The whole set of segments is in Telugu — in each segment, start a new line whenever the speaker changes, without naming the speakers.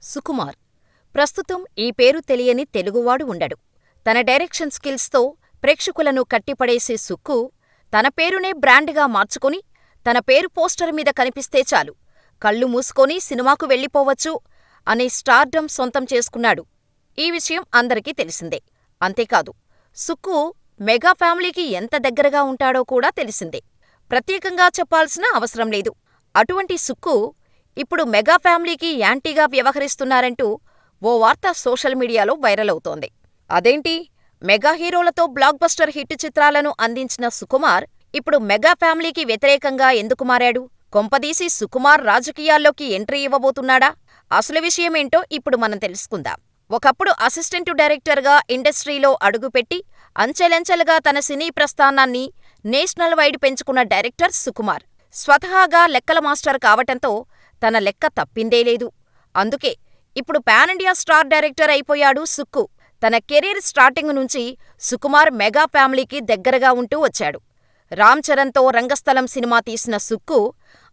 సుకుమార్. ప్రస్తుతం ఈ పేరు తెలియని తెలుగువాడు ఉండడు. తన డైరెక్షన్ స్కిల్స్తో ప్రేక్షకులను కట్టిపడేసే సుక్కు తన పేరునే బ్రాండ్గా మార్చుకుని తన పేరు పోస్టర్ మీద కనిపిస్తే చాలు కళ్ళు మూసుకొని సినిమాకు వెళ్ళిపోవచ్చు అనే స్టార్డమ్ సొంతం చేసుకున్నాడు. ఈ విషయం అందరికీ తెలిసిందే. అంతేకాదు, సుక్కు మెగా ఫ్యామిలీకి ఎంత దగ్గరగా ఉంటాడో కూడా తెలిసిందే. ప్రత్యేకంగా చెప్పాల్సిన అవసరం లేదు. అటువంటి సుక్కు ఇప్పుడు మెగా ఫ్యామిలీకి యాంటీగా వ్యవహరిస్తున్నారంటూ ఓ వార్త సోషల్ మీడియాలో వైరల్ అవుతోంది. అదేంటి, మెగా హీరోలతో బ్లాక్ బస్టర్ హిట్ చిత్రాలను అందించిన సుకుమార్ ఇప్పుడు మెగా ఫ్యామిలీకి వ్యతిరేకంగా ఎందుకు మారాడు? కొంపదీసి సుకుమార్ రాజకీయాల్లోకి ఎంట్రీ ఇవ్వబోతున్నాడా? అసలు విషయమేంటో ఇప్పుడు మనం తెలుసుకుందాం. ఒకప్పుడు అసిస్టెంట్ డైరెక్టర్గా ఇండస్ట్రీలో అడుగుపెట్టి అంచెలంచెలుగా తన సినీ ప్రస్థానాన్ని నేషనల్ వైడ్ పెంచుకున్న డైరెక్టర్ సుకుమార్ స్వతహాగా లెక్కల మాస్టర్ కావటంతో తన లెక్క తప్పిందే లేదు. అందుకే ఇప్పుడు పాన్ ఇండియా స్టార్ డైరెక్టర్ అయిపోయాడు సుక్కు. తన కెరీర్ స్టార్టింగ్ నుంచి సుకుమార్ మెగా ఫ్యామిలీకి దగ్గరగా ఉంటూ వచ్చాడు. రామ్ చరణ్తో రంగస్థలం సినిమా తీసిన సుక్కు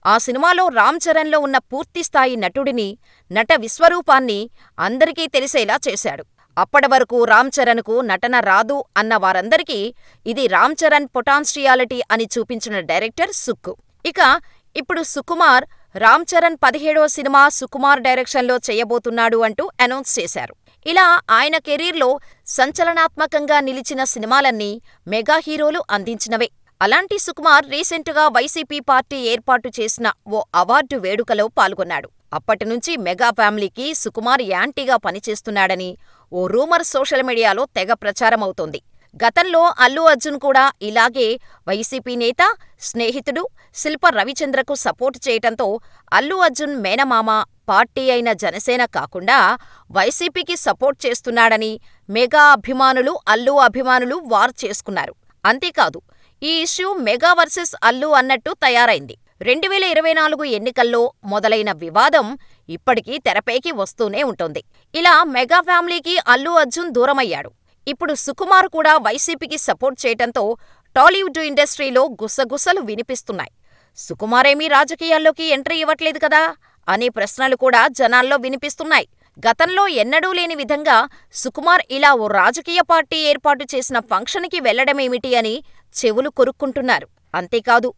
ఆ సినిమాలో రామ్ చరణ్లో ఉన్న పూర్తిస్థాయి నటుడిని, నట విశ్వరూపాన్ని అందరికీ తెలిసేలా చేశాడు. అప్పటివరకు రామ్ చరణ్కు నటన రాదు అన్న వారందరికీ ఇది రామ్ చరణ్ పొటాన్షియాలిటీ అని చూపించిన డైరెక్టర్ సుక్కు. ఇక ఇప్పుడు సుకుమార్ రామ్ చరణ్ 17వ సినిమా సుకుమార్ డైరెక్షన్లో చేయబోతున్నాడు అంటూ అనౌన్స్ చేశారు. ఇలా ఆయన కెరీర్లో సంచలనాత్మకంగా నిలిచిన సినిమాలన్నీ మెగా హీరోలు అందించినవే. అలాంటి సుకుమార్ రీసెంటుగా వైసీపీ పార్టీ ఏర్పాటు చేసిన ఓ అవార్డు వేడుకలో పాల్గొన్నాడు. అప్పటినుంచి మెగా ఫ్యామిలీకి సుకుమార్ యాంటీగా పనిచేస్తున్నాడని ఓ రూమర్ సోషల్ మీడియాలో తెగ ప్రచారమవుతోంది. గతంలో అల్లు అర్జున్ కూడా ఇలాగే వైసీపీ నేత, స్నేహితుడు శిల్ప రవిచంద్రకు సపోర్ట్ చేయటంతో అల్లు అర్జున్ మేనమామ పార్టీ అయిన జనసేన కాకుండా వైసీపీకి సపోర్ట్ చేస్తున్నాడని మెగా అభిమానులు, అల్లు అభిమానులు వార్ చేసుకున్నారు. అంతేకాదు, ఈ ఇష్యూ మెగా వర్సెస్ అల్లు అన్నట్టు తయారైంది. 2024 ఎన్నికల్లో మొదలైన వివాదం ఇప్పటికీ తెరపైకి వస్తూనే ఉంటుంది. ఇలా మెగా ఫ్యామిలీకి అల్లు అర్జున్ దూరమయ్యాడు. ఇప్పుడు సుకుమార్ కూడా వైసీపీకి సపోర్ట్ చేయటంతో టాలీవుడ్ ఇండస్ట్రీలో గుసగుసలు వినిపిస్తున్నాయి. సుకుమారేమీ రాజకీయాల్లోకి ఎంట్రీ ఇవ్వట్లేదు కదా అనే ప్రశ్నలు కూడా జనాల్లో వినిపిస్తున్నాయి. గతంలో ఎన్నడూ లేని విధంగా సుకుమార్ ఇలా ఓ రాజకీయ పార్టీ ఏర్పాటు చేసిన ఫంక్షన్కి వెళ్లడమేమిటి అని చెవులు కొరుక్కుంటున్నారు. అంతేకాదు,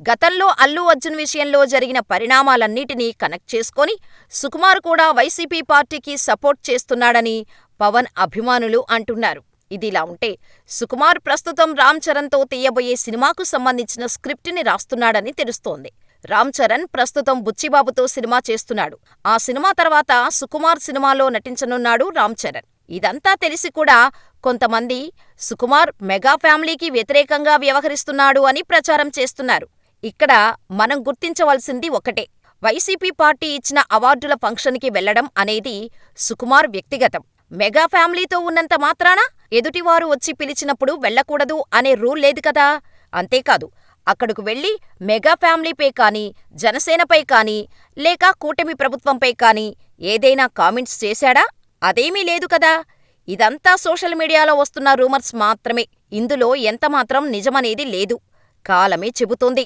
గతంలో అల్లు అర్జున్ విషయంలో జరిగిన పరిణామాలన్నిటినీ కనెక్ట్ చేసుకొని సుకుమార్ కూడా వైసీపీ పార్టీకి సపోర్ట్ చేస్తున్నాడని పవన్ అభిమానులు అంటున్నారు. ఇదిలా ఉంటే సుకుమార్ ప్రస్తుతం రామ్ చరణ్తో తీయబోయే సినిమాకు సంబంధించిన స్క్రిప్టుని రాస్తున్నాడని తెలుస్తోంది. రామ్ చరణ్ ప్రస్తుతం బుచ్చిబాబుతో సినిమా చేస్తున్నాడు. ఆ సినిమా తర్వాత సుకుమార్ సినిమాలో నటించనున్నాడు రామ్ చరణ్. ఇదంతా తెలిసి కూడా కొంతమంది సుకుమార్ మెగా ఫ్యామిలీకి వ్యతిరేకంగా వ్యవహరిస్తున్నాడు అని ప్రచారం చేస్తున్నారు. ఇక్కడ మనం గుర్తించవలసింది ఒకటే, వైసీపీ పార్టీ ఇచ్చిన అవార్డుల ఫంక్షన్కి వెళ్లడం అనేది సుకుమార్ వ్యక్తిగతం. మెగా ఫ్యామిలీతో ఉన్నంత మాత్రాన ఎదుటివారు వచ్చి పిలిచినప్పుడు వెళ్లకూడదు అనే రూల్ లేదు కదా. అంతేకాదు, అక్కడకు వెళ్లి మెగా ఫ్యామిలీపై కానీ, జనసేనపై కానీ, లేక కూటమి ప్రభుత్వంపై కానీ ఏదైనా కామెంట్స్ చేశాడా? అదేమీ లేదు కదా. ఇదంతా సోషల్ మీడియాలో వస్తున్న రూమర్స్ మాత్రమే. ఇందులో ఎంతమాత్రం నిజమనేది లేదు. కాలమే చెబుతోంది.